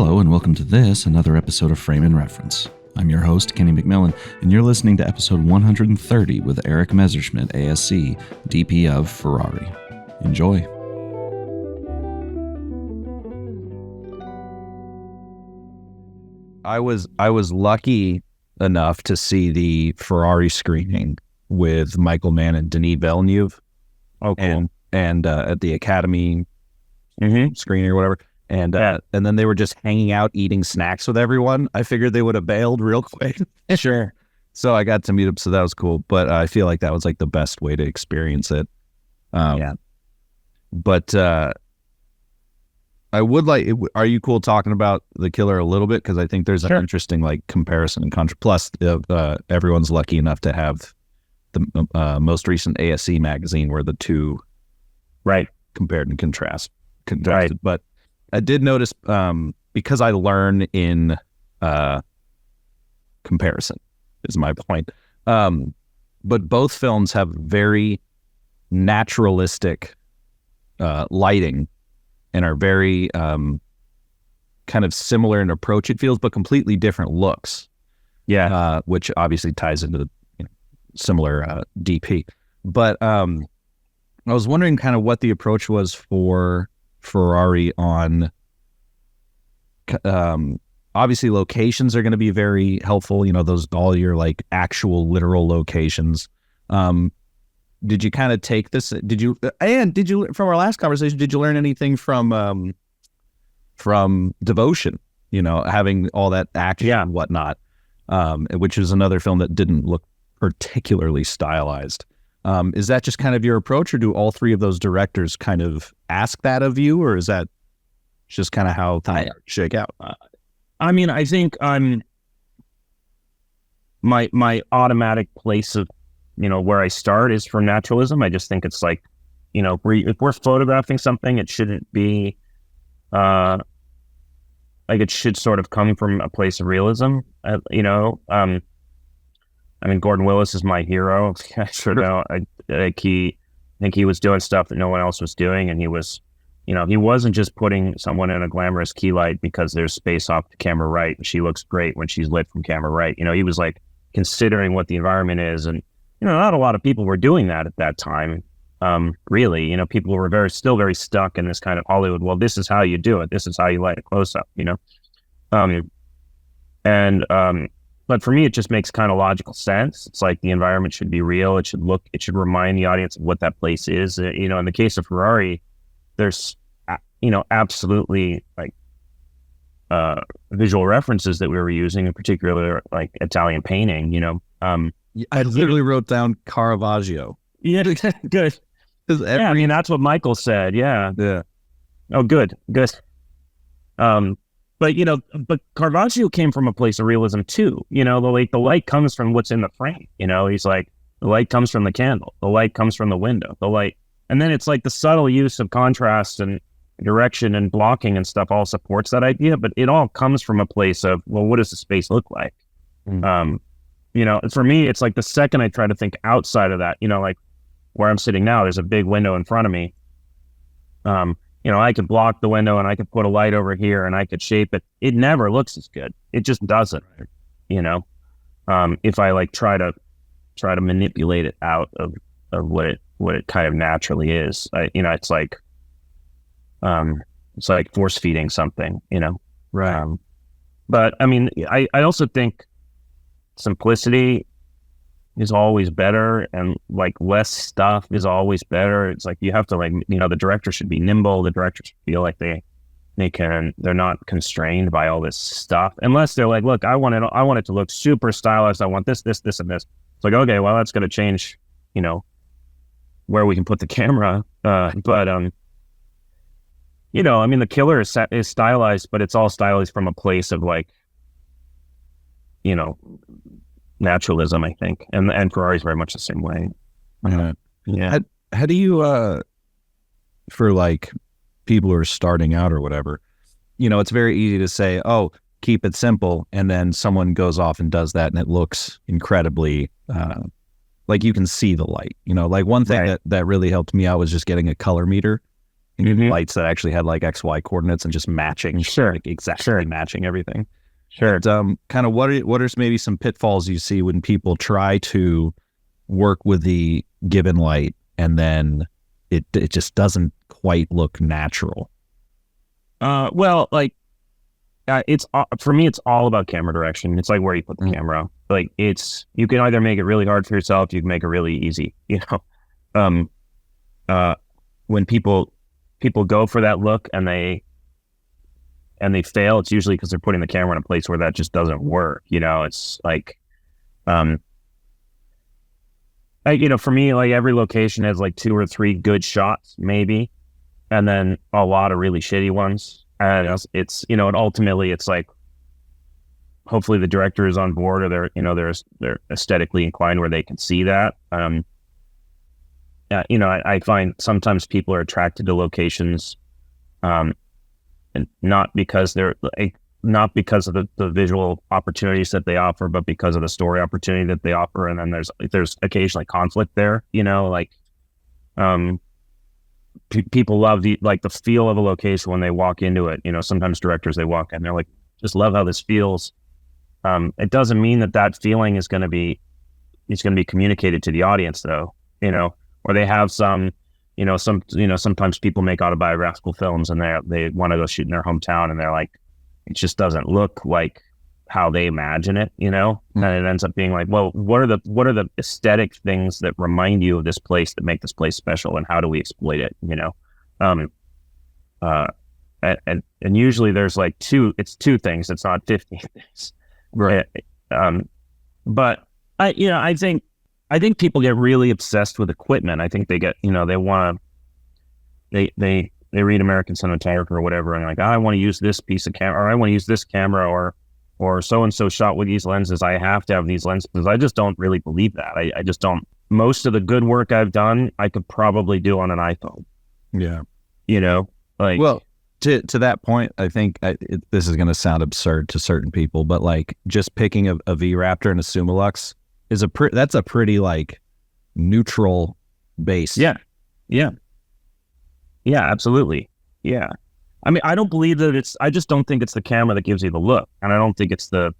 Hello and welcome to another episode of Frame and Reference. I'm your host, Kenny McMillan, and you're listening to episode 130 with Erik Messerschmidt, ASC, DP of Ferrari. Enjoy. I was lucky enough to see the Ferrari screening with Michael Mann and Denis Villeneuve. Oh, cool. And at the Academy screening or whatever. And then they were just hanging out eating snacks with everyone. I figured they would have bailed real quick. Sure. So I got to meet them, so that was cool. But I feel like that was like the best way to experience it. But I would like. Are you cool talking about The Killer a little bit? Because I think there's an interesting like comparison and contrast. Plus, everyone's lucky enough to have the most recent ASC magazine where the two compared and contrasted. Right. But I did notice because I learn in comparison is my point. But both films have very naturalistic lighting and are very kind of similar in approach, it feels, but completely different looks. Yeah. Which obviously ties into the similar DP. But I was wondering kind of what the approach was for Ferrari on obviously locations are going to be very helpful, those all your like actual literal locations. Did you kind of take this, did you from our last conversation, did you learn anything from Devotion, having all that action and whatnot, which is another film that didn't look particularly stylized. Is that just kind of your approach, or do all three of those directors kind of ask that of you, or is that just kind of how things shake out? I mean, I think my automatic place of, where I start is from naturalism. I just think it's like, if we're photographing something, it shouldn't be, like it should sort of come from a place of realism, I mean, Gordon Willis is my hero. I think he was doing stuff that no one else was doing, and he was, he wasn't just putting someone in a glamorous key light because there's space off the camera right and she looks great when she's lit from camera right. He was like considering what the environment is, and not a lot of people were doing that at that time. Really, people were still very stuck in this kind of Hollywood. Well, this is how you do it. This is how you light a close up. But for me, it just makes kind of logical sense. It's like the environment should be real. It should remind the audience of what that place is. In the case of Ferrari, there's, absolutely like visual references that we were using, in particular, like Italian painting, I literally wrote down Caravaggio. Yeah, good. I mean, that's what Michael said. Yeah. Yeah. Oh, good. But Caravaggio came from a place of realism too. The light comes from what's in the frame. He's like, the light comes from the candle. The light comes from the window. And then it's like the subtle use of contrast and direction and blocking and stuff all supports that idea. But it all comes from a place of, well, what does the space look like? For me, it's like the second I try to think outside of that, like where I'm sitting now, there's a big window in front of me. I could block the window and I could put a light over here and I could shape it. It never looks as good. It just doesn't, if I like try to manipulate it out of what it kind of naturally is. It's like force feeding something, Right. But I mean, I also think simplicity is always better, and like less stuff is always better. It's like you have to the director should be nimble. The director should feel like they're not constrained by all this stuff, unless they're like, look, I want it to look super stylized. I want this, and this. It's like, okay, well, that's going to change, where we can put the camera. The Killer is stylized, but it's all stylized from a place of like, naturalism, I think, and Ferrari's very much the same way. Yeah. How do you for like people who are starting out or whatever, it's very easy to say, oh, keep it simple, and then someone goes off and does that and it looks incredibly like you can see the light. Like one thing that really helped me out was just getting a color meter lights that actually had like XY coordinates and just matching, like exactly matching everything. Sure. And, kind of what are maybe some pitfalls you see when people try to work with the given light and then it just doesn't quite look natural? Well, like it's for me, it's all about camera direction. It's like where you put the camera. Like you can either make it really hard for yourself, you can make it really easy. When people go for that look and they fail, it's usually because they're putting the camera in a place where that just doesn't work. It's like, for me, like every location has like 2 or 3 good shots, maybe, and then a lot of really shitty ones. And it's and ultimately it's like, hopefully the director is on board, or they're aesthetically inclined where they can see that. I find sometimes people are attracted to locations, and not because of the visual opportunities that they offer, but because of the story opportunity that they offer. And then there's occasionally conflict there. People love the feel of a location when they walk into it. Sometimes directors, they walk in, they're like, just love how this feels. It doesn't mean that feeling is going to be communicated to the audience, though. Or they have sometimes people make autobiographical films and they want to go shoot in their hometown, and they're like, it just doesn't look like how they imagine it, and it ends up being like, well, what are the aesthetic things that remind you of this place, that make this place special, and how do we exploit it? And usually there's like it's 2 things. It's not 15 things, right? But I think people get really obsessed with equipment. I think they get, they want to, they read American Cinematographer or whatever, and like, I want to use this piece of camera, or I want to use this camera, or so-and-so shot with these lenses, I have to have these lenses. I just don't really believe that. I just don't. Most of the good work I've done, I could probably do on an iPhone. Yeah. Well, to that point, I think this is going to sound absurd to certain people, but like just picking a V-Raptor and a Summilux is that's a pretty like neutral base. Yeah, absolutely. Yeah. I mean, I don't believe that I just don't think it's the camera that gives you the look. And I don't think it's right.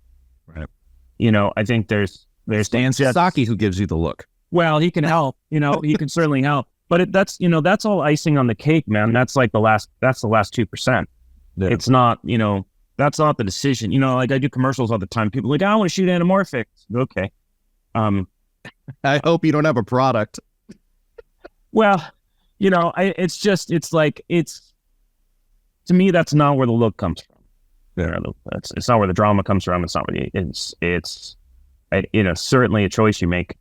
I think there's Stan Sasaki who gives you the look. Well, he can help, he can certainly help, but that's all icing on the cake, man. That's like the last 2%. Yeah. It's not, that's not the decision. Like I do commercials all the time. People are like, I want to shoot anamorphic. Okay. I hope you don't have a product. Well, to me, that's not where the look comes from. Yeah. It's not where the drama comes from. It's not really, it's certainly a choice you make.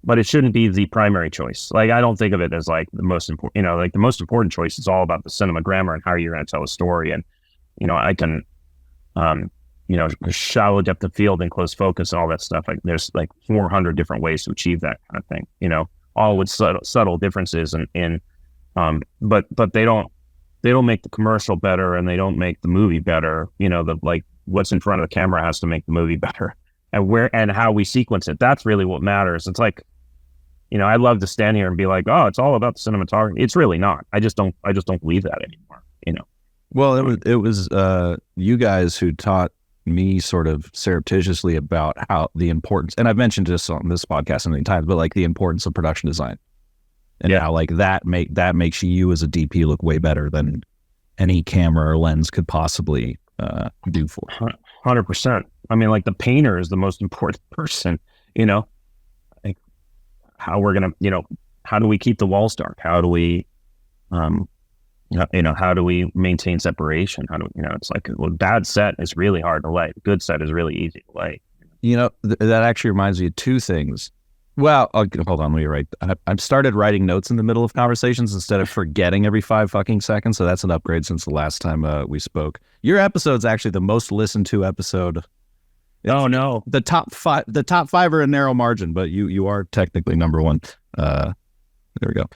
But it shouldn't be the primary choice. Like, I don't think of it as like the most important, like the most important choice is all about the cinemagrammer and how you're going to tell a story. And, I can, shallow depth of field and close focus and all that stuff. Like there's like 400 different ways to achieve that kind of thing, all with subtle differences. But they don't make the commercial better, and they don't make the movie better. What's in front of the camera has to make the movie better, and how we sequence it. That's really what matters. It's like, I'd love to stand here and be like, oh, it's all about the cinematography. It's really not. I just don't believe that anymore. Well, it was you guys who taught me sort of surreptitiously about how the importance, and I've mentioned this on this podcast many times, but like the importance of production design, and how like that makes you as a DP look way better than any camera or lens could possibly do for. 100%. I mean, like the painter is the most important person. Like how we're gonna, how do we keep the walls dark? How do we, how do we maintain separation? How do it's like a bad set is really hard to light. Good set is really easy to light. That actually reminds me of 2 things. Well, hold on, let me write. I've started writing notes in the middle of conversations instead of forgetting every 5 fucking seconds. So that's an upgrade since the last time we spoke. Your episode's actually the most listened to episode. Oh no, the top 5 are a narrow margin, but you are technically number 1. There we go.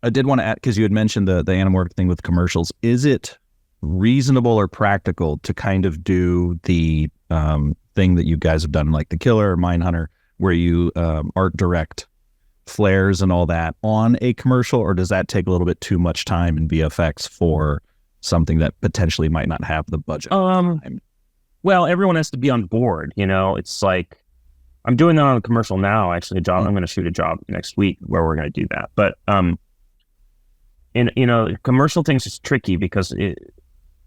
I did want to add, because you had mentioned the anamorphic thing with commercials. Is it reasonable or practical to kind of do the thing that you guys have done, like The Killer or Mindhunter, where you art direct flares and all that on a commercial, or does that take a little bit too much time in VFX for something that potentially might not have the budget? Well, everyone has to be on board. It's like I'm doing that on a commercial now. Actually, I'm going to shoot a job next week where we're going to do that. But commercial things is tricky because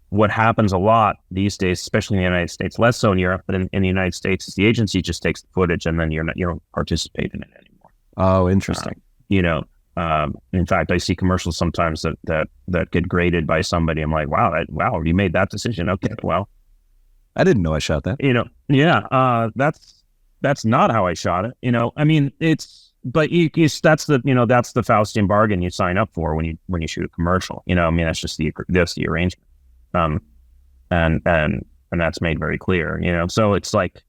what happens a lot these days, especially in the United States, less so in Europe, but in the United States, is the agency just takes the footage and then you don't participate in it anymore. Oh, interesting. In fact, I see commercials sometimes that get graded by somebody. I'm like, wow, you made that decision. Okay, well, I didn't know I shot that. That's not how I shot it. But that's the Faustian bargain you sign up for when you shoot a commercial. That's just the arrangement. And that's made very clear. So it's like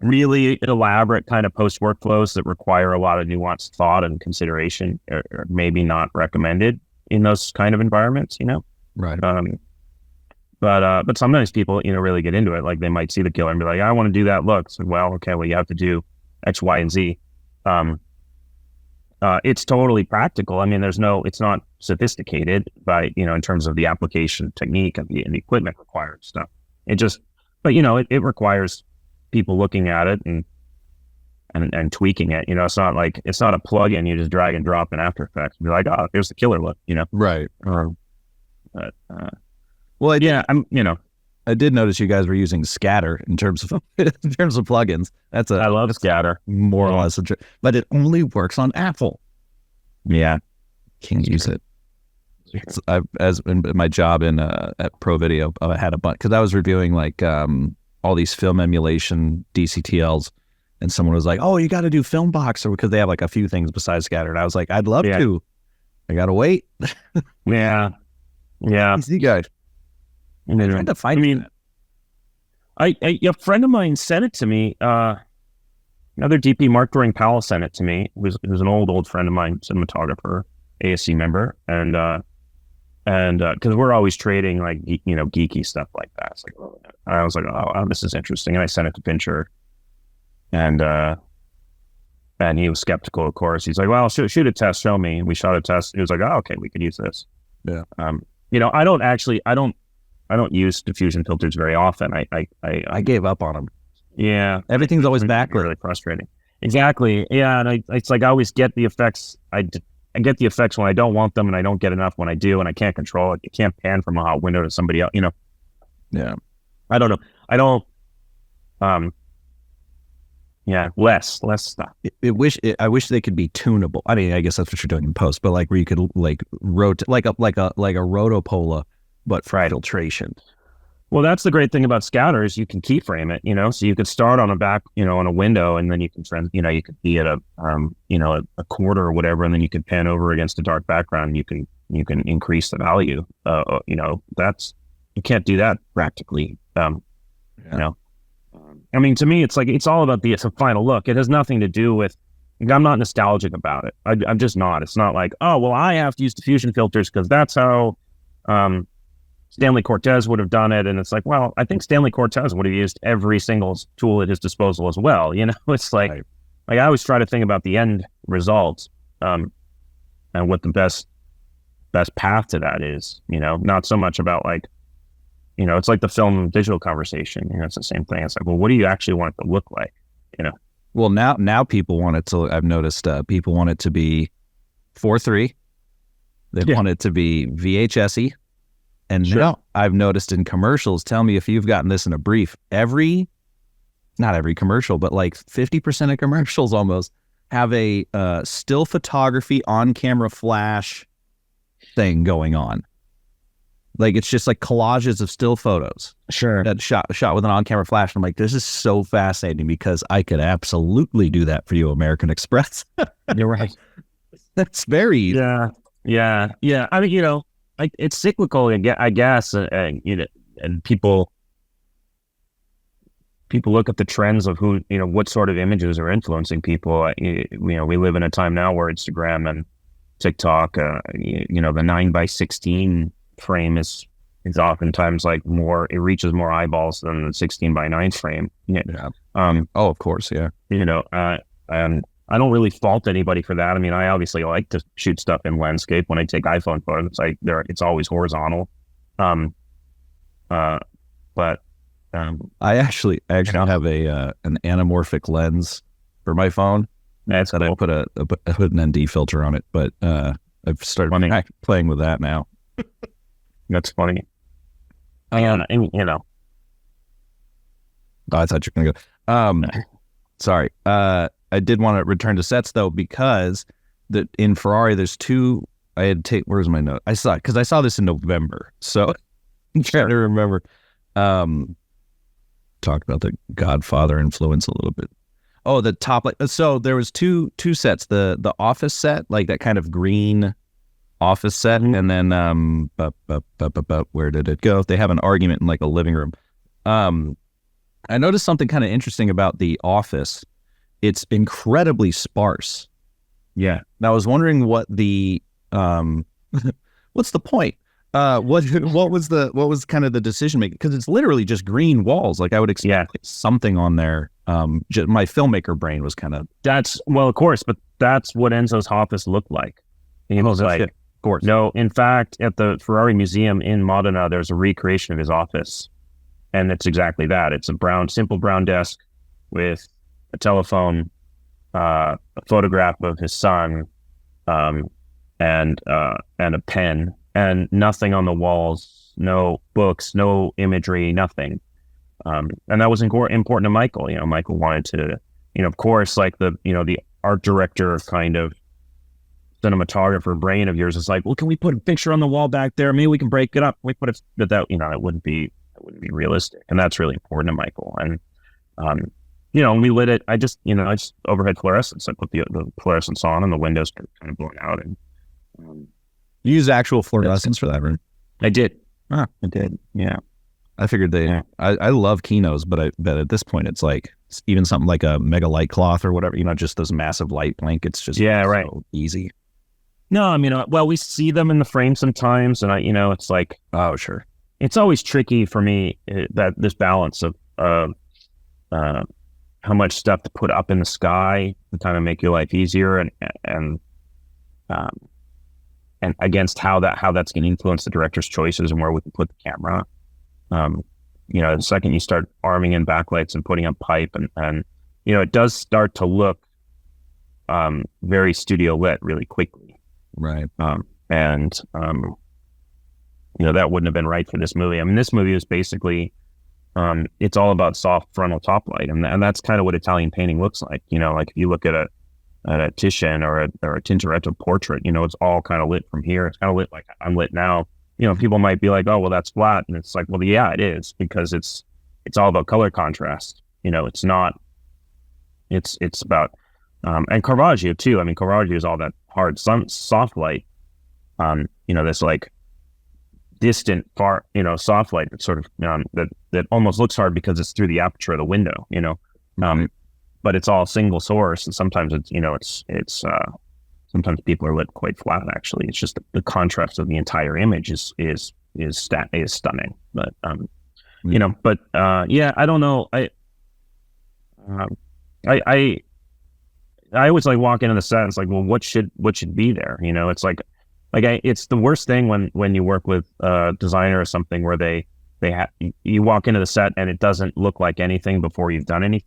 really elaborate kind of post workflows that require a lot of nuanced thought and consideration are maybe not recommended in those kind of environments. Right. But sometimes people, really get into it. Like they might see the killer and be like, I want to do that look. So, well, okay, you have to do X, Y, and Z. It's totally practical. It's not sophisticated in terms of the application technique and the equipment required stuff. It requires people looking at it and tweaking it. It's not a plug-in you just drag and drop in After Effects and be like, oh, here's the killer look, Right. I did notice you guys were using Scatter in terms of plugins. I love Scatter more or less, but it only works on Apple. Yeah, can't use it. As in my job at Pro Video, I had a bunch because I was reviewing all these film emulation DCTLs, and someone was like, "Oh, you got to do Filmbox," or because they have a few things besides Scatter. And I was like, "I'd love to. I gotta wait." Yeah. Easy guy. I'm trying to find that. A friend of mine sent it to me. Another DP, Mark Doring Powell, sent it to me. It was an old friend of mine, cinematographer, ASC member, and because we're always trading geeky stuff like that. It's I was like, oh, this is interesting, and I sent it to Pincher, and he was skeptical, of course. He's like, well, shoot a test, show me. And we shot a test. He was like, oh, okay, we could use this. Yeah. I don't use diffusion filters very often. I gave up on them. Yeah, everything's always backward. Really frustrating. Exactly. Yeah, and it's like I always get the effects. I get the effects when I don't want them, and I don't get enough when I do, and I can't control it. You can't pan from a hot window to somebody else. Yeah. I don't know. I don't. Yeah, less stuff. I wish they could be tunable. I mean, I guess that's what you're doing in post, but where you could rotate like a rotopola, but for filtration. Well, that's the great thing about Scatter is you can keyframe it, so you could start on a back, on a window, and then you can, you could be at a quarter or whatever, and then you can pan over against a dark background. And you can increase the value. You can't do that practically. To me, it's all about the final look. It has nothing to do with. I'm not nostalgic about it. I'm just not. It's not like, oh well, I have to use diffusion filters because that's how. Stanley Cortez would have done it, and it's like, well, I think Stanley Cortez would have used every single tool at his disposal as well. It's like I always try to think about the end result, and what the best path to that is. Not so much about it's like the film and digital conversation. It's the same thing. It's like, well, what do you actually want it to look like? Well, now people want it to. I've noticed people want it to be 4:3. They want it to be VHS-y. And now I've noticed in commercials, tell me if you've gotten this in a brief, not every commercial, but 50% of commercials almost have a still photography on-camera flash thing going on. It's just collages of still photos. Sure. That shot with an on-camera flash. And I'm like, this is so fascinating because I could absolutely do that for you, American Express. You're right. That's very easy. Yeah. I mean, it's cyclical, I guess, and people look at the trends of who, what sort of images are influencing people. We live in a time now where Instagram and TikTok, the 9:16 frame is oftentimes more, it reaches more eyeballs than the 16:9 frame. Yeah. Of course, yeah. And I don't really fault anybody for that. I mean, I obviously like to shoot stuff in landscape. When I take iPhone photos, it's always horizontal. But I actually have an anamorphic lens for my phone. That's that cool. I put an ND filter on it, but I've started playing with that now. That's funny. I mean, Oh, I thought you were gonna go. Sorry. I did want to return to sets though, because in Ferrari there's two. Where's my note? I saw this in November, so I'm trying to remember. Talk about the Godfather influence a little bit. Oh, the top so there was two sets. The office set, like that kind of green office set, and then where did it go? They have an argument in like a living room. I noticed something kind of interesting about the office. It's incredibly sparse. Yeah. And I was wondering what the what's the point? What was kind of the decision making? Because it's literally just green walls. Like I would expect something on there. My filmmaker brain was kind of of course, but that's what Enzo's office looked like. Of course. No, in fact, at the Ferrari Museum in Modena, there's a recreation of his office, and it's exactly that. It's a simple brown desk with a telephone, a photograph of his son, and a pen. And nothing on the walls, no books, no imagery, nothing. And that was important to Michael. Michael wanted to, of course, like the art director kind of cinematographer brain of yours is like, well, can we put a picture on the wall back there? Maybe we can break it up. We put it, but that, it wouldn't be realistic. And that's really important to Michael. And, we lit it. I just overhead fluorescence. I put the fluorescence on and the windows kind of blown out. And, you use actual fluorescence for that room? I did. I did. Yeah. I figured I love Kinos, but at this point it's like even something like a mega light cloth or whatever, just those massive light blankets, just so easy. No, I mean, we see them in the frame sometimes, and it's like, oh, sure. It's always tricky for me that this balance of how much stuff to put up in the sky to kind of make your life easier, and against how that's going to influence the director's choices and where we can put the camera. The second you start arming in backlights and putting up pipe and it does start to look very studio lit really quickly. Right. That wouldn't have been right for this movie. I mean, this movie is basically, it's all about soft frontal top light. And that's kind of what Italian painting looks like. Like if you look at a Titian or a Tintoretto portrait, it's all kind of lit from here. It's kind of lit like I'm lit now. People might be like, oh, well, that's flat. And it's like, well, yeah, it is, because it's all about color contrast. It's not, it's about, and Caravaggio too. I mean, Caravaggio is all that hard soft light, this like distant far, soft light that sort of, that almost looks hard because it's through the aperture of the window, but it's all single source. And sometimes it's sometimes people are lit quite flat. Actually, it's just the contrast of the entire image is stunning. But I don't know. I always like walk into the set. It's like, well, what should be there? It's like it's the worst thing when you work with a designer or something where you walk into the set and it doesn't look like anything before you've done any.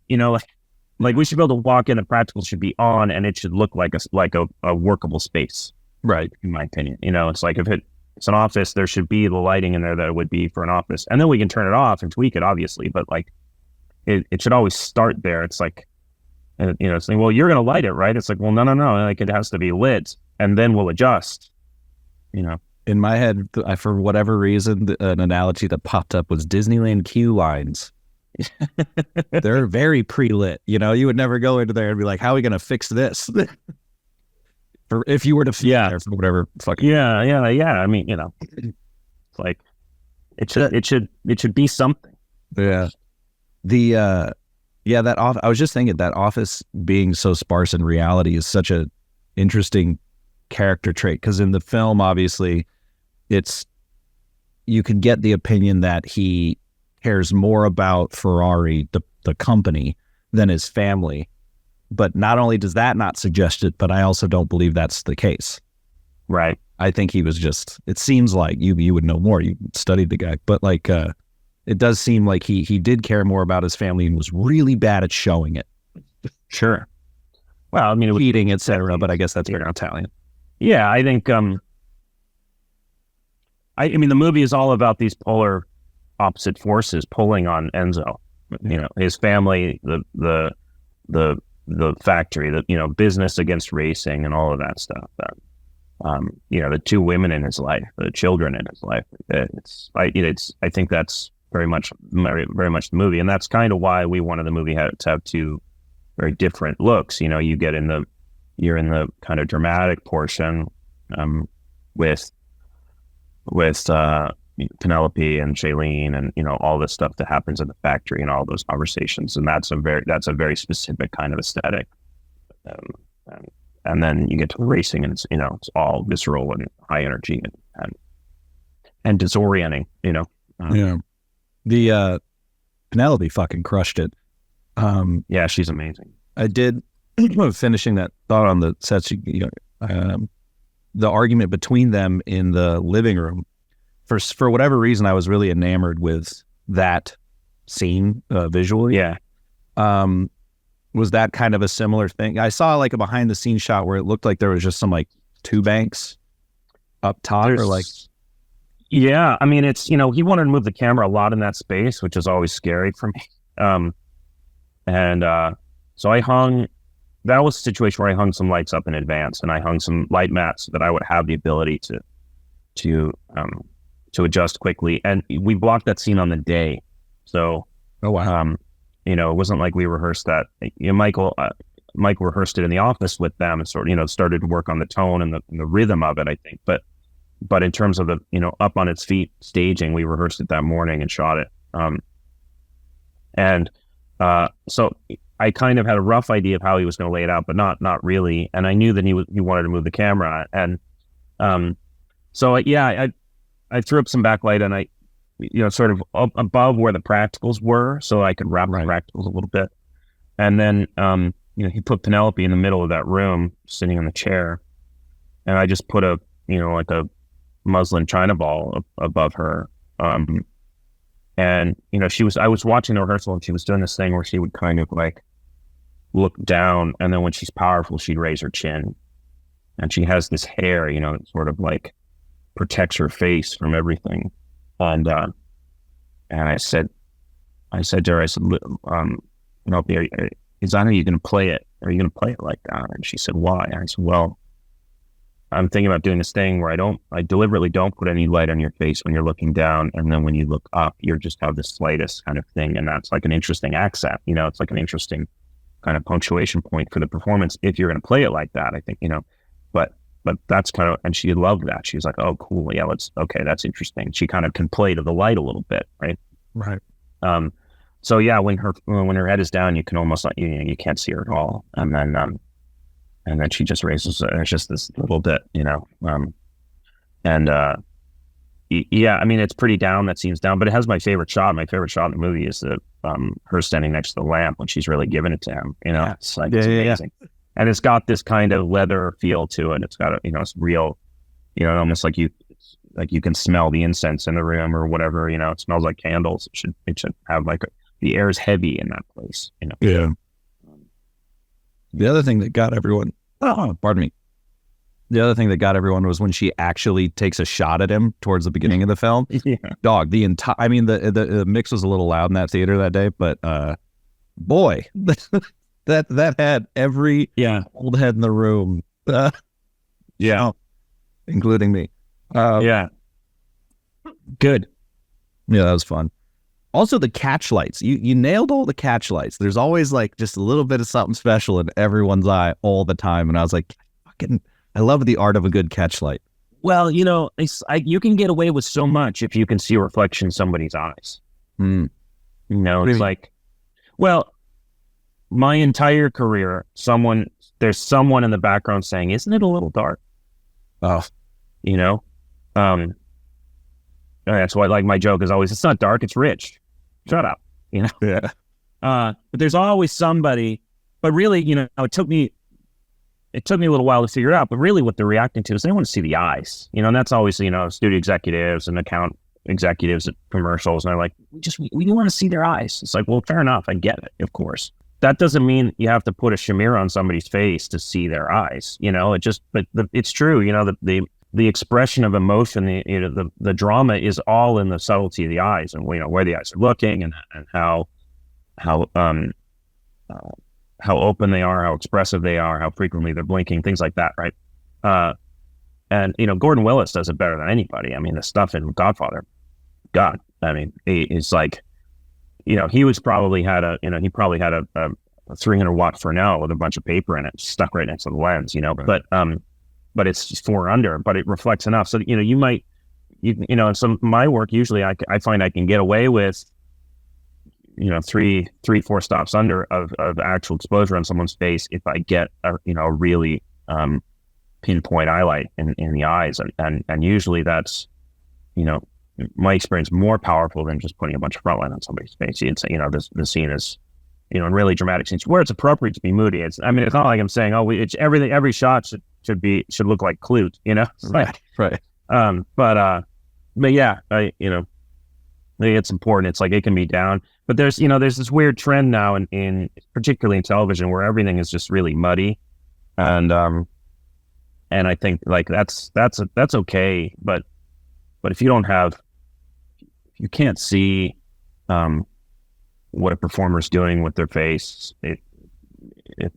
Like we should be able to walk in, and practical should be on, and it should look like a workable space. Right. In my opinion, it's like if it's an office, there should be the lighting in there that it would be for an office, and then we can turn it off and tweak it, obviously. But like, it should always start there. It's like, it's like, well, you're going to light it, right? It's like, well, no. Like it has to be lit, and then we'll adjust. In my head, for whatever reason, an analogy that popped up was Disneyland queue lines. They're very pre-lit. You would never go into there and be like, how are we going to fix this? If you were to there for whatever fucking I mean, it's like it should be something. Yeah. I was just thinking that office being so sparse in reality is such a interesting character trait, because in the film, obviously, you could get the opinion that he cares more about Ferrari, the company, than his family. But not only does that not suggest it, but I also don't believe that's the case. Right. I think he was just, it seems like you would know more. You studied the guy, but like, it does seem like he did care more about his family and was really bad at showing it. Sure. Well, I mean, it was eating, etc. But I guess that's very Italian. Yeah, I think. I mean, the movie is all about these polar opposite forces pulling on Enzo. You know, his family, the factory, business against racing, and all of that stuff. The two women in his life, the children in his life. I think that's very much the movie, and that's kind of why we wanted the movie to have two very different looks. You know, you're in the kind of dramatic portion with Penelope and Shailene, and all the stuff that happens in the factory and all those conversations, and that's a very specific kind of aesthetic. And then you get to the racing, and it's all visceral and high energy and disorienting. The Penelope fucking crushed it. Yeah, she's amazing. I did finishing that thought on the sets. The argument between them in the living room. For whatever reason, I was really enamored with that scene visually. Yeah. Was that kind of a similar thing? I saw like a behind the scenes shot where it looked like there was just some like two banks up top or like. Yeah. I mean, it's, he wanted to move the camera a lot in that space, which is always scary for me. So that was a situation where I hung some lights up in advance, and I hung some light mats so that I would have the ability to adjust quickly. And we blocked that scene on the day. So, oh wow. It wasn't like we rehearsed that. Michael rehearsed it in the office with them and sort of, started to work on the tone and the rhythm of it, I think. But in terms of the, up on its feet staging, we rehearsed it that morning and shot it. So I kind of had a rough idea of how he was going to lay it out, but not really. And I knew that he wanted to move the camera. And so I threw up some backlight, and I, sort of up above where the practicals were, so I could wrap the practicals a little bit. And then, he put Penelope in the middle of that room, sitting in the chair, and I just put a muslin china ball above her. And I was watching the rehearsal, and she was doing this thing where she would kind of like look down, and then when she's powerful, she'd raise her chin, and she has this hair, it sort of like protects her face from everything. And I said to her, Penelope, is that how you're going to play it? Are you going to play it like that? And she said, why? And I said, well, I'm thinking about doing this thing where I deliberately don't put any light on your face when you're looking down, and then when you look up, you just have the slightest kind of thing, and that's like an interesting accent. It's like an interesting kind of punctuation point for the performance if you're going to play it like that. I think, but that's kind of, and she loved that. She was like, oh, cool. Yeah, okay, that's interesting. She kind of can play to the light a little bit, right? Right. So yeah, when her head is down, you can almost like, you can't see her at all. And then she just raises, it's just this little bit, yeah, I mean, it's pretty down, that scene's down, but it has my favorite shot. My favorite shot in the movie is her standing next to the lamp when she's really giving it to him, Yeah. It's like, it's amazing. Yeah. And it's got this kind of leather feel to it. It's got it's real, almost like you can smell the incense in the room or whatever, it smells like candles. It should have like the air is heavy in that place, Yeah. The other thing that got everyone, pardon me. The other thing that got everyone was when she actually takes a shot at him towards the beginning of the film. Yeah. Dog, the mix was a little loud in that theater that day, but boy, that had every old head in the room. Including me. Yeah. Good. Yeah, that was fun. Also, the catch lights. You nailed all the catch lights. There's always like just a little bit of something special in everyone's eye all the time. And I was like, I love the art of a good catch light. Well, you can get away with so much if you can see a reflection in somebody's eyes. It's like, well, my entire career, there's someone in the background saying, isn't it a little dark? Oh, that's why, like, my joke is always, it's not dark, it's rich. Shut up, Yeah. But there's always somebody but really, it took me a little while to figure it out, but really what they're reacting to is they want to see the eyes, and that's always, studio executives and account executives at commercials. And they're like, we want to see their eyes. It's like, well, fair enough. I get it. Of course. That doesn't mean you have to put a smear on somebody's face to see their eyes, it's true. The expression of emotion, the drama is all in the subtlety of the eyes and, where the eyes are looking and how open they are, how expressive they are, how frequently they're blinking, things like that. Right. And, Gordon Willis does it better than anybody. I mean, the stuff in Godfather, God, I mean, it's like, he was probably had a 300 watt Fresnel with a bunch of paper in it stuck right next to the lens, right. But it's just 4 under, but it reflects enough. So, in some of my work, usually I find I can get away with, 3-4 stops under of actual exposure on someone's face if I get a really pinpoint highlight in the eyes, and usually that's, my experience, more powerful than just putting a bunch of front line on somebody's face. It's, the scene is, in really dramatic scenes where it's appropriate to be moody. It's not like I'm saying, it's everything. Every shot should look like Clute, Right. But yeah, I think it's important. It's like it can be down, but there's this weird trend now in particularly in television where everything is just really muddy, and I think like that's okay, but if you can't see what a performer's doing with their face,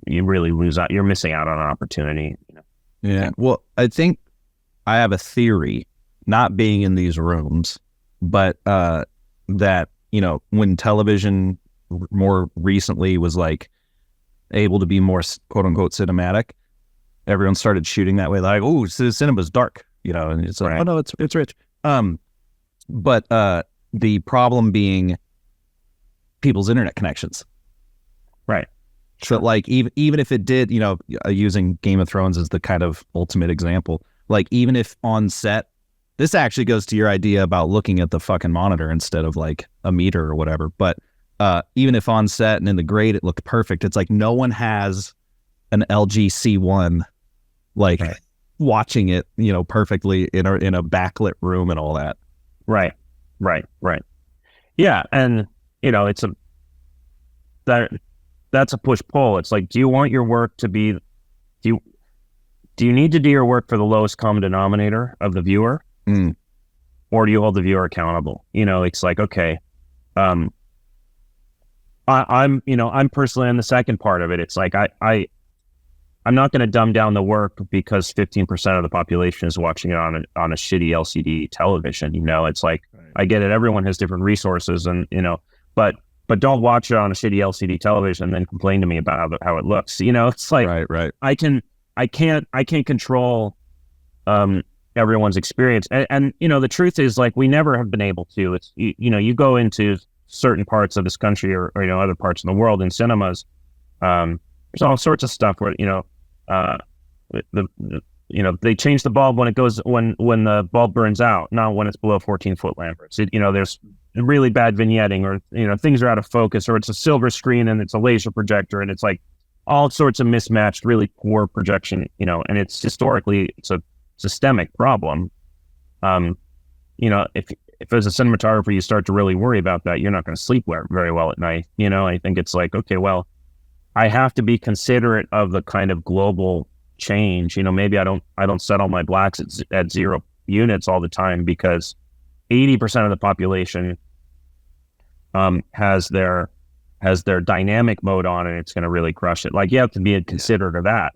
you really lose out. You're missing out on an opportunity. Yeah. Well, I think I have a theory, not being in these rooms, but that, when television more recently was like able to be more quote unquote cinematic, everyone started shooting that way. Like, oh, cinema's dark, and it's like, right. Oh no, it's rich. But the problem being people's internet connections. Right. So like, even if it did, using Game of Thrones as the kind of ultimate example, like even if on set, this actually goes to your idea about looking at the fucking monitor instead of like a meter or whatever. But even if on set and in the grade it looked perfect, it's like no one has an LG C1 like right. watching it, perfectly in a backlit room and all that. Right. Yeah, and that's a push-pull. It's like, do you want your work to be? Do you need to do your work for the lowest common denominator of the viewer, or do you hold the viewer accountable? It's like, okay, I'm personally in the second part of it. It's like I'm not going to dumb down the work because 15% of the population is watching it on a shitty LCD television. It's like, right. I get it. Everyone has different resources, and but don't watch it on a shitty LCD television and then complain to me about how it looks. It's like, right. I can't control everyone's experience, and the truth is, like, we never have been able to. It's you go into certain parts of this country or other parts of the world in cinemas. There's all sorts of stuff where they change the bulb when it goes when the bulb burns out, not when it's below 14-foot lamps. There's really bad vignetting, or things are out of focus, or it's a silver screen and it's a laser projector, and it's like all sorts of mismatched, really poor projection. And it's historically it's a systemic problem. If as a cinematographer you start to really worry about that, you're not going to sleep very well at night. I think it's like, okay, well, I have to be considerate of the kind of global change. Maybe I don't set all my blacks at 0 units all the time, because 80% of the population has their dynamic mode on, and it's going to really crush it. Like, you have to be considerate of that,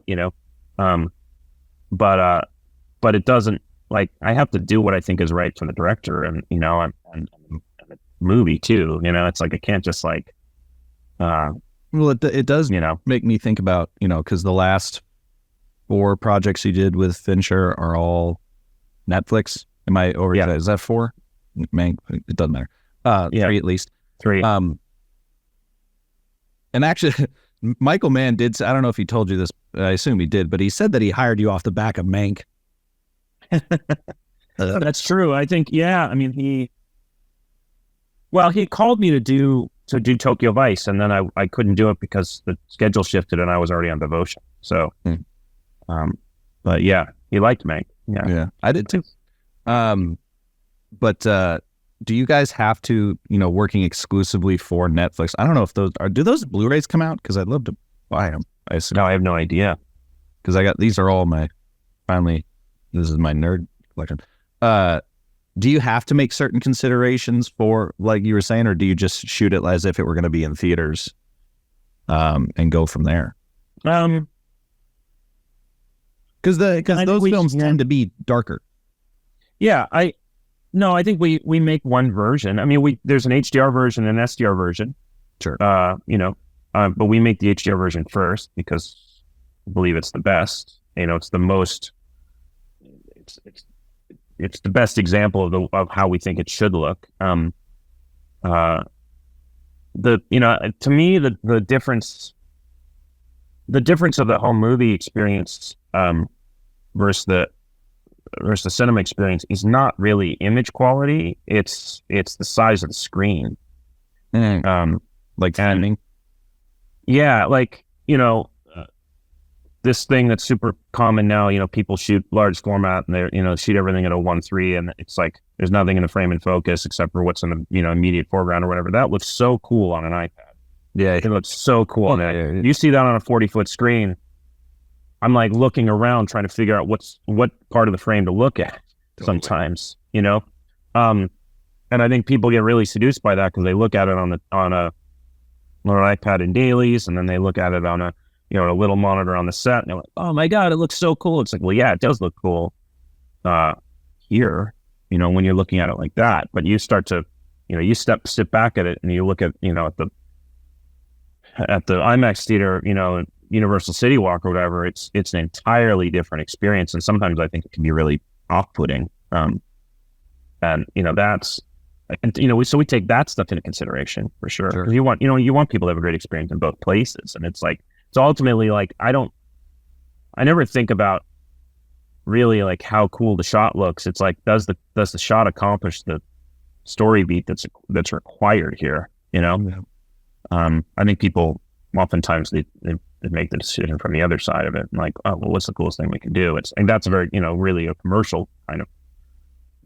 but it doesn't, like, I have to do what I think is right for the director and the movie too. It's like, I can't just like, well, it does, make me think about, because the last 4 projects you did with Fincher are all Netflix. Am I over? Yeah. Is that 4? It doesn't matter. 3 at least. 3. And actually, Michael Mann did. I don't know if he told you this. I assume he did, but he said that he hired you off the back of Mank. That's true. I think. Yeah. I mean, he called me to do to do Tokyo Vice, and then I couldn't do it because the schedule shifted and I was already on Devotion. So, but yeah, he liked Meg. Yeah, I did too. But do you guys have to, working exclusively for Netflix? I don't know if do those Blu-rays come out? Because I'd love to buy them. No, I have no idea. Because these are all this is my nerd collection. Do you have to make certain considerations for, like you were saying, or do you just shoot it as if it were going to be in theaters, and go from there? Because those films tend to be darker. Yeah, I think we make one version. I mean, there's an HDR version and an SDR version. Sure. But we make the HDR version first because we believe it's the best. It's the most. It's the best example of how we think it should look. To me, the difference of the whole movie experience versus the cinema experience is not really image quality. It's the size of the screen. Like timing. Yeah, like this thing that's super common now. People shoot large format and they shoot everything at a 1:3, and it's like there's nothing in the frame and focus except for what's in the immediate foreground or whatever. That looks so cool on an iPad. Yeah, it looks so cool on that. You see that on a 40-foot screen. I'm like looking around trying to figure out what part of the frame to look at sometimes, and I think people get really seduced by that because they look at it on an iPad in dailies, and then they look at it on a little monitor on the set, and they're like, oh my God, it looks so cool. It's like, well, yeah, it does look cool here, when you're looking at it like that. But you start to, you step back at it and you look at, at the IMAX theater, Universal City Walk or whatever, it's an entirely different experience. And sometimes I think it can be really off-putting. And so we take that stuff into consideration for sure. Because you want people to have a great experience in both places. And it's like, so ultimately, like, I never think about really like how cool the shot looks. It's like, does the shot accomplish the story beat that's required here? Yeah. I think people oftentimes they make the decision from the other side of it, and like, oh, well, what's the coolest thing we can do? And that's a very, really a commercial kind of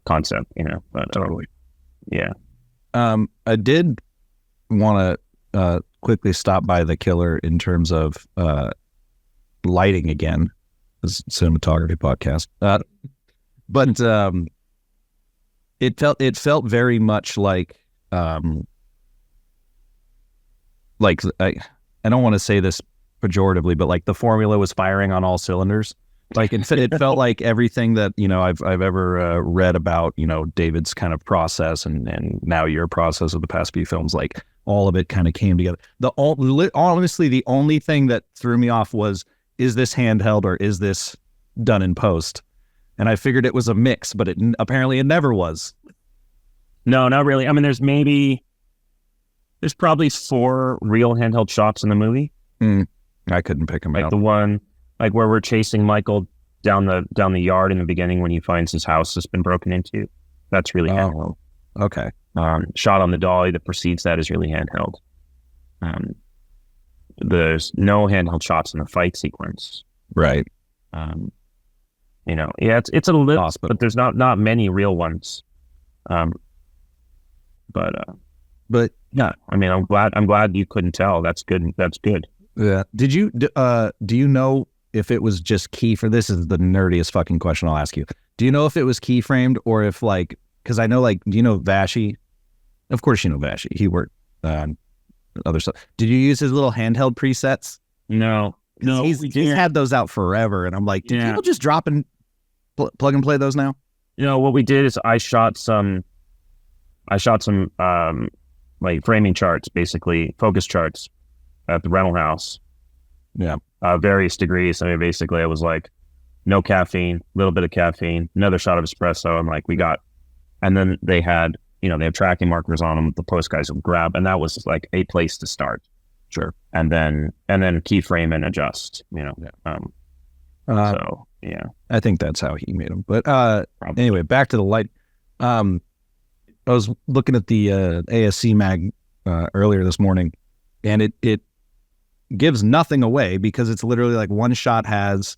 concept, but totally. Yeah. I did want to quickly stop by the killer in terms of lighting again, this cinematography podcast. But it felt very much like I don't want to say this pejoratively, but like the formula was firing on all cylinders. Like it felt like everything that I've ever read about David's kind of process and now your process of the past few films, like all of it kind of came together. Honestly, the only thing that threw me off was, is this handheld or is this done in post? And I figured it was a mix, but apparently it never was. No, not really. I mean, there's probably 4 real handheld shots in the movie. I couldn't pick them out. Like the one, like where we're chasing Michael down the yard in the beginning when he finds his house has been broken into. That's really handheld. Okay. Shot on the dolly that precedes that is really handheld. There's no handheld shots in the fight sequence. Right. Yeah, it's a little, but there's not many real ones. But yeah, I mean, I'm glad you couldn't tell. That's good. That's good. Yeah. Do you know if it was just this is the nerdiest fucking question I'll ask you. Do you know if it was keyframed or if because I know do you know Vashi? Of course you know Vashi. He worked on other stuff. Did you use his little handheld presets? No. He's had those out forever, and I'm like, do people just drop and plug and play those now? What we did is I shot some like framing charts, basically focus charts at the rental house. Yeah. Various degrees. I mean, basically I was like, no caffeine, a little bit of caffeine, another shot of espresso. I'm like, and then they had, they have tracking markers on them. The post guys would grab, and that was like a place to start. Sure. And then keyframe and adjust, so yeah, I think that's how he made them. But anyway, back to the light. I was looking at the ASC mag earlier this morning, and it gives nothing away because it's literally like one shot has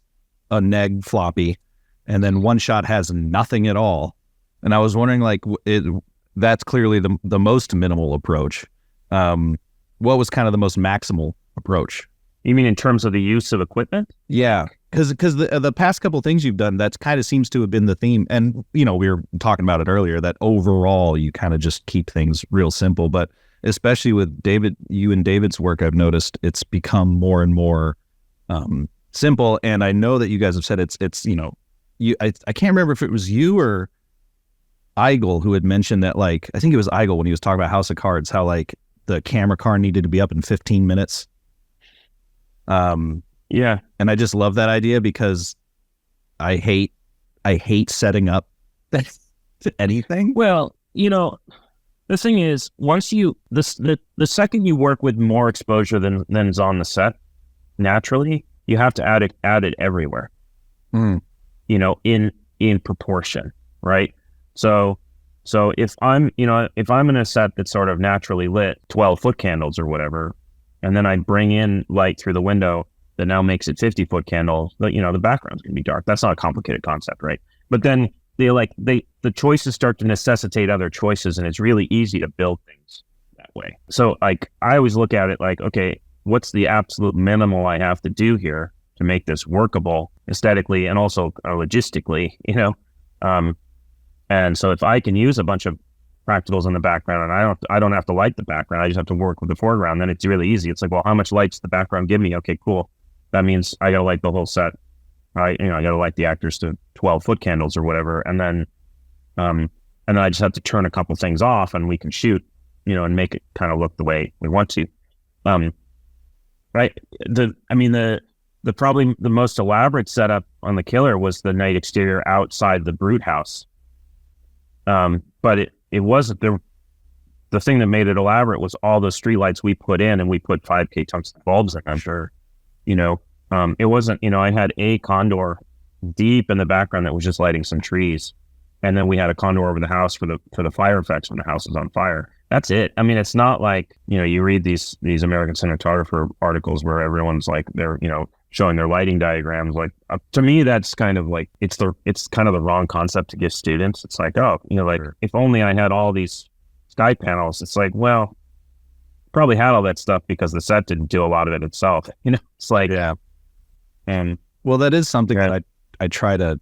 a neg floppy, and then one shot has nothing at all. And I was wondering, like, that's clearly the most minimal approach. What was kind of the most maximal approach? You mean in terms of the use of equipment? Yeah, because the past couple things you've done, that's kind of seems to have been the theme. And, we were talking about it earlier, that overall you kind of just keep things real simple. But especially with you and David's work, I've noticed it's become more and more simple. And I know that you guys have said it's I can't remember if it was you or Eigel who had mentioned that, like, I think it was Eigel when he was talking about House of Cards, how like the camera car needed to be up in 15 minutes. Yeah. And I just love that idea because I hate setting up anything. Well, the thing is, once the second you work with more exposure than is on the set, naturally, you have to add it everywhere. In proportion, right? So if I'm in a set that's sort of naturally lit, 12-foot candles or whatever, and then I bring in light through the window that now makes it 50-foot candles, but the background's gonna be dark. That's not a complicated concept, right? But then the choices start to necessitate other choices, and it's really easy to build things that way. So like I always look at it like, okay, what's the absolute minimal I have to do here to make this workable aesthetically and also logistically, and so if I can use a bunch of practicals in the background and I don't have to light the background, I just have to work with the foreground, then it's really easy. It's like, well, how much light's the background give me? Okay, cool. That means I gotta light the whole set. I gotta light the actors to 12-foot candles or whatever, and then I just have to turn a couple things off and we can shoot, and make it kind of look the way we want to. Right. Probably the most elaborate setup on The Killer was the night exterior outside the Brute House. But it wasn't the thing that made it elaborate was all the streetlights we put in, and we put 5K tungsten bulbs in. I'm sure, it wasn't, I had a condor deep in the background that was just lighting some trees. And then we had a condor over the house for the fire effects when the house is on fire. That's it. I mean, it's not like, you read these American Cinematographer articles where everyone's like, they're, showing their lighting diagrams. Like, to me, that's kind of like, it's kind of the wrong concept to give students. It's like, oh, Sure. if only I had all these sky panels. It's like, well, probably had all that stuff because the set didn't do a lot of it itself. It's like, Yeah. And Well, that is something that I try to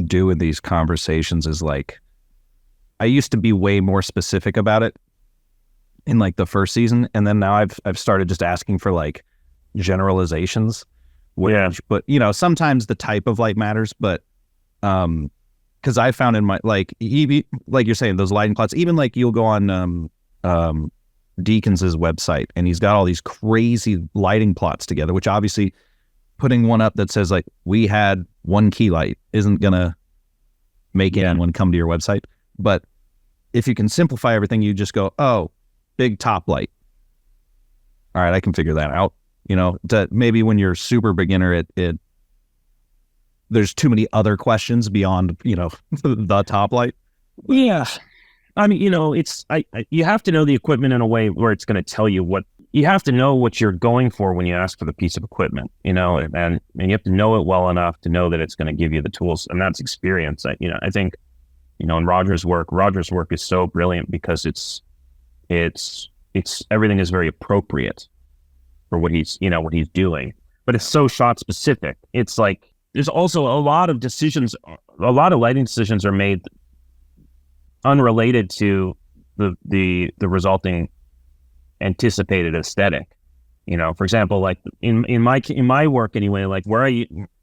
do in these conversations is like, I used to be way more specific about it in like the first season. And then now I've started just asking for like generalizations. But sometimes the type of light matters, but because I found in my like you're saying, those lighting plots, even like you'll go on Deakins' website and he's got all these crazy lighting plots together, which obviously putting one up that says like we had one key light isn't gonna make anyone come to your website. But if you can simplify everything, you just go, oh, big top light. All right, I can figure that out. Maybe when you're super beginner, there's too many other questions beyond, the top light. Yeah. I mean, you have to know the equipment in a way where it's going to tell you you have to know what you're going for when you ask for the piece of equipment, and you have to know it well enough to know that it's going to give you the tools, and that's experience. I think, in Roger's work is so brilliant because it's everything is very appropriate for what he's doing, but it's so shot specific. It's like, there's also a lot of lighting decisions are made unrelated to the resulting anticipated aesthetic. For example, like in my work anyway, like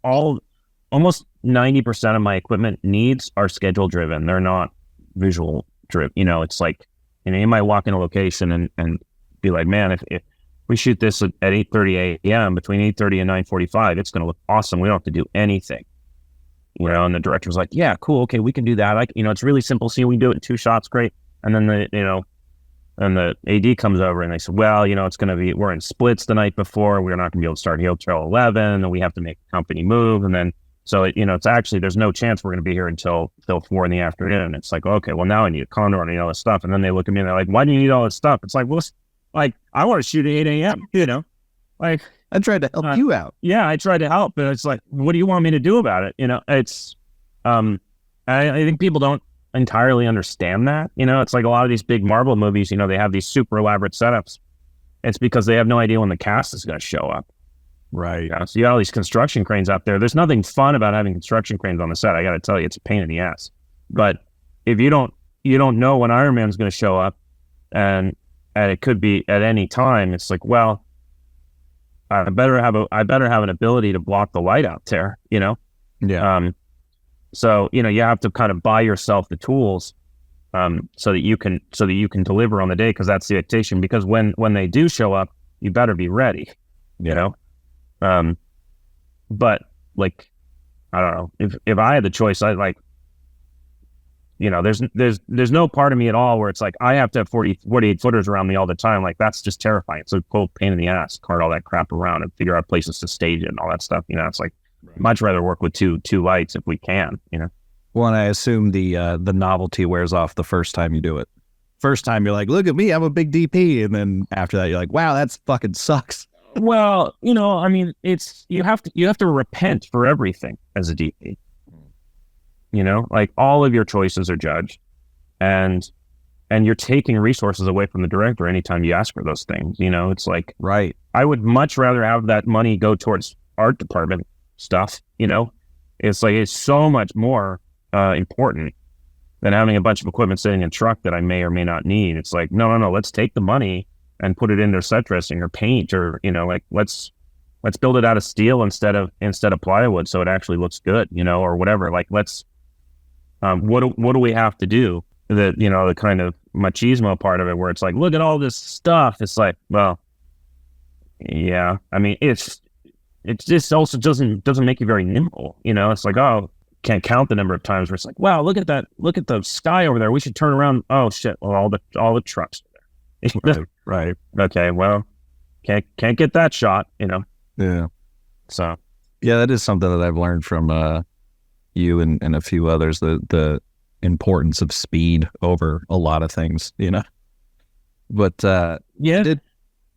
almost 90% of my equipment needs are schedule driven. They're not visual driven. It's like, you might walk in a location and be like, man, if we shoot this at 8:30 a.m. between 8:30 and 9:45, it's going to look awesome. We don't have to do anything. And the director's like, yeah, cool. Okay, we can do that. It's really simple. See, we can do it in 2 shots. Great. And then the AD comes over and they say, well, it's going to be, we're in splits the night before. We're not going to be able to start here till 11, and we have to make the company move. And then So it's actually, there's no chance we're going to be here until 4 p.m. It's like, okay, well now I need a condor and all this stuff. And then they look at me and they're like, why do you need all this stuff? It's like, well, like I want to shoot at 8 a.m. Like I tried to help you out. Yeah, I tried to help, but it's like, what do you want me to do about it? It's, I think people don't entirely understand that. It's like a lot of these big Marvel movies, they have these super elaborate setups. It's because they have no idea when the cast is going to show up. Right. So you got all these construction cranes out there. There's nothing fun about having construction cranes on the set. I got to tell you, it's a pain in the ass. But if you don't know when Iron Man's going to show up, and it could be at any time, it's like, well, I better have an ability to block the light out there. Yeah. So you have to kind of buy yourself the tools, so that you can deliver on the day, because that's the expectation. Because when they do show up, you better be ready. But like, I don't know, if I had the choice, I like, there's no part of me at all where it's like, I have to have 48 footers around me all the time. Like, that's just terrifying. It's a cold pain in the ass, cart all that crap around and figure out places to stage it and all that stuff. It's like, much rather work with two lights if we can, Well, and I assume the novelty wears off the first time you do it. First time you're like, look at me, I'm a big DP. And then after that, you're like, wow, that's fucking sucks. Well, I mean, it's, you have to repent for everything as a DP. Like all of your choices are judged, and you're taking resources away from the director anytime you ask for those things. It's like, right. I would much rather have that money go towards art department stuff. It's like, it's so much more important than having a bunch of equipment sitting in a truck that I may or may not need. It's like, no, let's take the money and put it in their set dressing or paint, or like let's build it out of steel instead of plywood, so it actually looks good, or whatever. Like, let's what do we have to do? The kind of machismo part of it, where it's like, look at all this stuff. It's like, well, yeah, I mean, it just also doesn't make you very nimble. It's like, oh, can't count the number of times where it's like, wow, look at the sky over there. We should turn around. Oh shit! Well, all the trucks are there. Right. Okay. Well, can't get that shot. Yeah. So. Yeah, that is something that I've learned from you and a few others. The importance of speed over a lot of things. But yeah,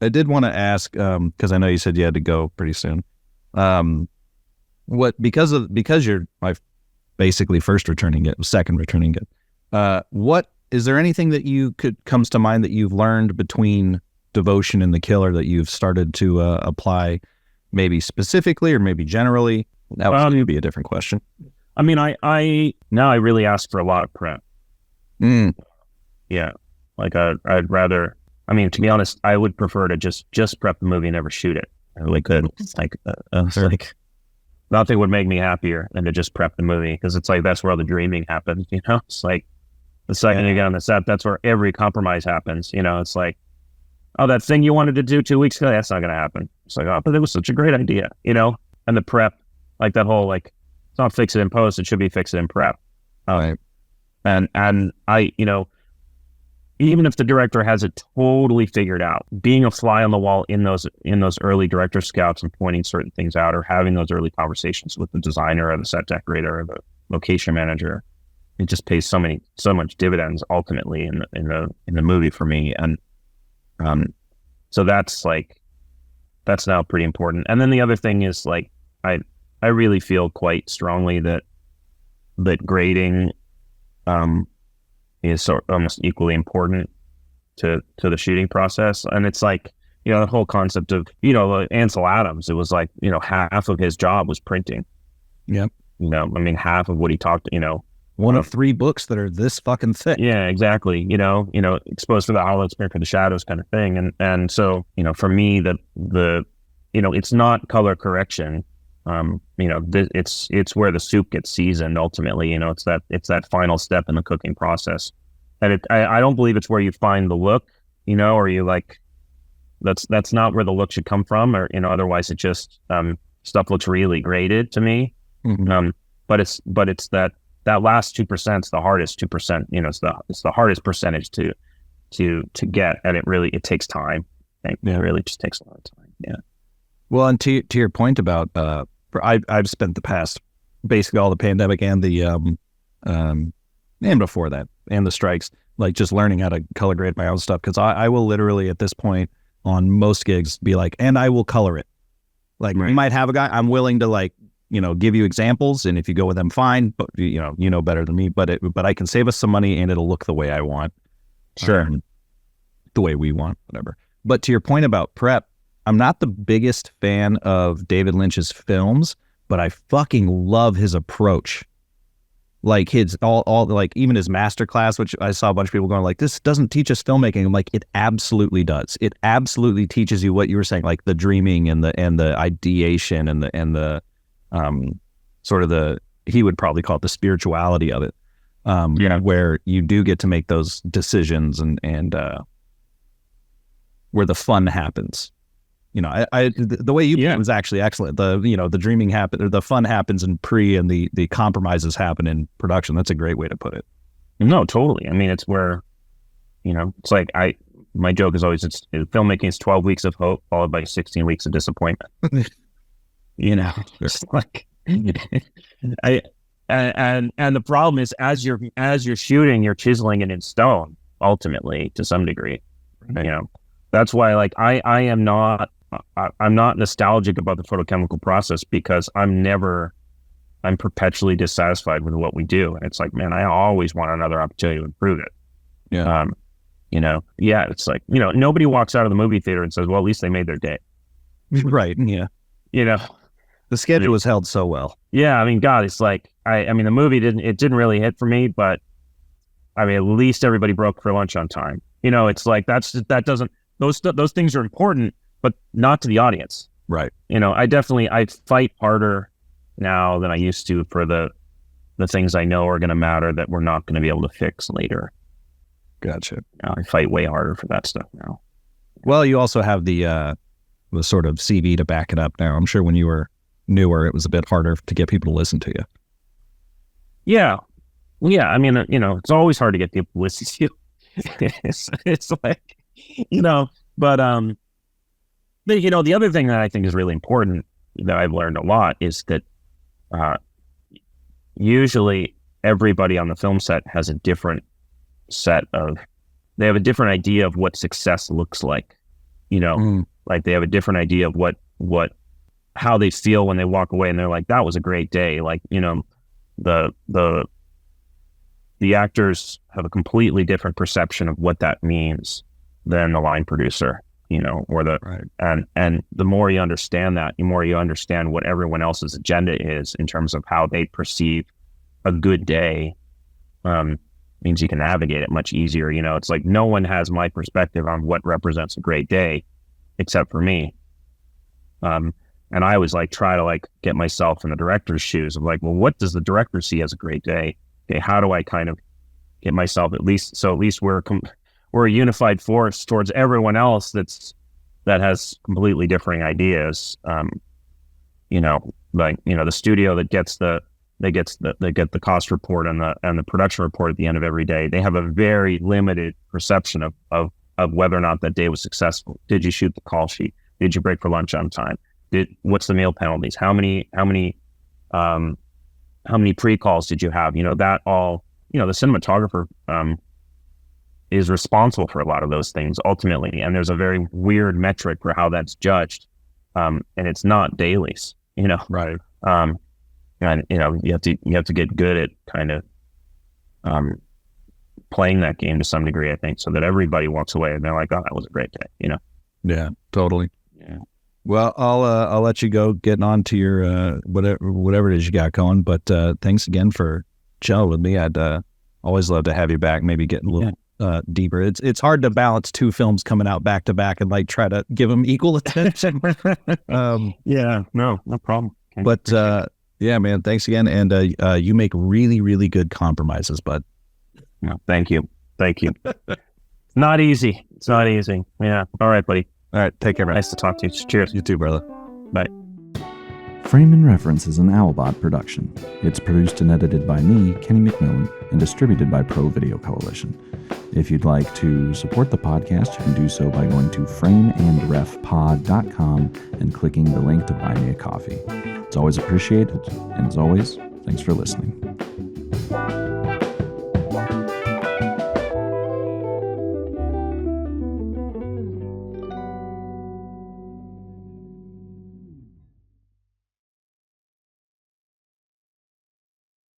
I did want to ask, because I know you said you had to go pretty soon. Because you're my basically second returning guest. What is there anything that comes to mind that you've learned between Devotion and The Killer that you've started to apply, maybe specifically or maybe generally? That would be a different question. I mean, I now I really ask for a lot of prep. Yeah, like I'd rather. I mean, to be honest, I would prefer to just prep the movie and never shoot it. I really could. Like, like, nothing would make me happier than to just prep the movie, because it's like, that's where all the dreaming happens. It's like, the second you get on the set, that's where every compromise happens. It's like, oh, that thing you wanted to do 2 weeks ago, that's not going to happen. It's like, oh, but it was such a great idea, And the prep, like that whole, like, it's not fix it in post, it should be fix it in prep. Right. And I, even if the director has it totally figured out, being a fly on the wall in those early director scouts and pointing certain things out, or having those early conversations with the designer or the set decorator or the location manager, it just pays so much dividends ultimately in the movie for me. And so that's now pretty important. And then the other thing is, like, I really feel quite strongly that grading is almost equally important to the shooting process. And it's like, the whole concept of, Ansel Adams, it was like, half of his job was printing. Yep. I mean, half of what he talked, one of 3 books that are this fucking thick. Yeah, exactly. Exposed for the hollows, spared for the shadows kind of thing. And so, for me, it's not color correction. It's where the soup gets seasoned ultimately. It's that final step in the cooking process. And I don't believe it's where you find the look, or you like, that's not where the look should come from, or, otherwise it just, stuff looks really graded to me. Mm-hmm. But it's that last 2% is the hardest 2%. It's the hardest percentage to get, and it takes time. It really just takes a lot of time. Yeah. Well, and to your point about, I've spent the past basically all the pandemic and the and before that and the strikes, like just learning how to color grade my own stuff, because I will literally at this point on most gigs be like, and I will color it. Like we might have a guy, I'm willing to like, give you examples, and if you go with them, fine, but you know better than me, but I can save us some money and it'll look the way I want. Sure. The way we want, whatever. But to your point about prep, I'm not the biggest fan of David Lynch's films, but I fucking love his approach. Like his all like even his masterclass, which I saw a bunch of people going like, this doesn't teach us filmmaking. I'm like, it absolutely does. It absolutely teaches you what you were saying, like the dreaming and the ideation and the sort of the, he would probably call it the spirituality of it. Where you do get to make those decisions and where the fun happens. The way you put it was actually excellent. The dreaming happen, or the fun happens in pre, and the compromises happen in production. That's a great way to put it. No, totally. I mean, it's where, it's like my joke is always, filmmaking is 12 weeks of hope followed by 16 weeks of disappointment. It's like, and the problem is as you're shooting, you're chiseling it in stone ultimately to some degree. That's why like I'm not nostalgic about the photochemical process, because I'm perpetually dissatisfied with what we do. And it's like, man, I always want another opportunity to improve it. Yeah. It's like, nobody walks out of the movie theater and says, well, at least they made their day. Right. Yeah. The schedule was held so well. Yeah. I mean, God, it's like, I mean, the movie didn't really hit for me, but I mean, at least everybody broke for lunch on time. It's like, those things are important, but not to the audience. Right. I fight harder now than I used to for the things I know are going to matter that we're not going to be able to fix later. Gotcha. I fight way harder for that stuff now. Well, you also have the sort of CV to back it up now. I'm sure when you were newer, it was a bit harder to get people to listen to you. Yeah. Yeah. I mean, it's always hard to get people to listen to you. It's like, but the other thing that I think is really important that I've learned a lot is that usually everybody on the film set has a different they have a different idea of what success looks like. Like they have a different idea of how they feel when they walk away and they're like, that was a great day. Like, the actors have a completely different perception of what that means than the line producer, and the more you understand that, the more you understand what everyone else's agenda is in terms of how they perceive a good day, means you can navigate it much easier. It's like no one has my perspective on what represents a great day except for me. And I always like try to like get myself in the director's shoes of like, well, what does the director see as a great day? Okay, how do I kind of get myself at least we're a unified force towards everyone else that has completely differing ideas. The studio that gets the cost report and the production report at the end of every day, they have a very limited perception of whether or not that day was successful. Did you shoot the call sheet? Did you break for lunch on time? What's the meal penalties? How many pre-calls did you have? That all, the cinematographer is responsible for a lot of those things ultimately. And there's a very weird metric for how that's judged. And it's not dailies, Right. And, you have to get good at kind of playing that game to some degree, I think, so that everybody walks away and they're like, oh, that was a great day, Yeah, totally. Yeah. Well, I'll let you go getting on to your whatever it is you got going. But thanks again for chatting with me. I'd always love to have you back. Maybe get a little deeper. It's hard to balance two films coming out back to back and like try to give them equal attention. No problem. But yeah, man, thanks again. And you make really, really good compromises, bud. No, thank you. Not easy. It's not easy. Yeah. All right, buddy. All right, take care, man. Nice to talk to you. Cheers. You too, brother. Bye. Frame and Reference is an Owlbot production. It's produced and edited by me, Kenny McMillan, and distributed by Pro Video Coalition. If you'd like to support the podcast, you can do so by going to frameandrefpod.com and clicking the link to buy me a coffee. It's always appreciated, and as always, Thanks for listening.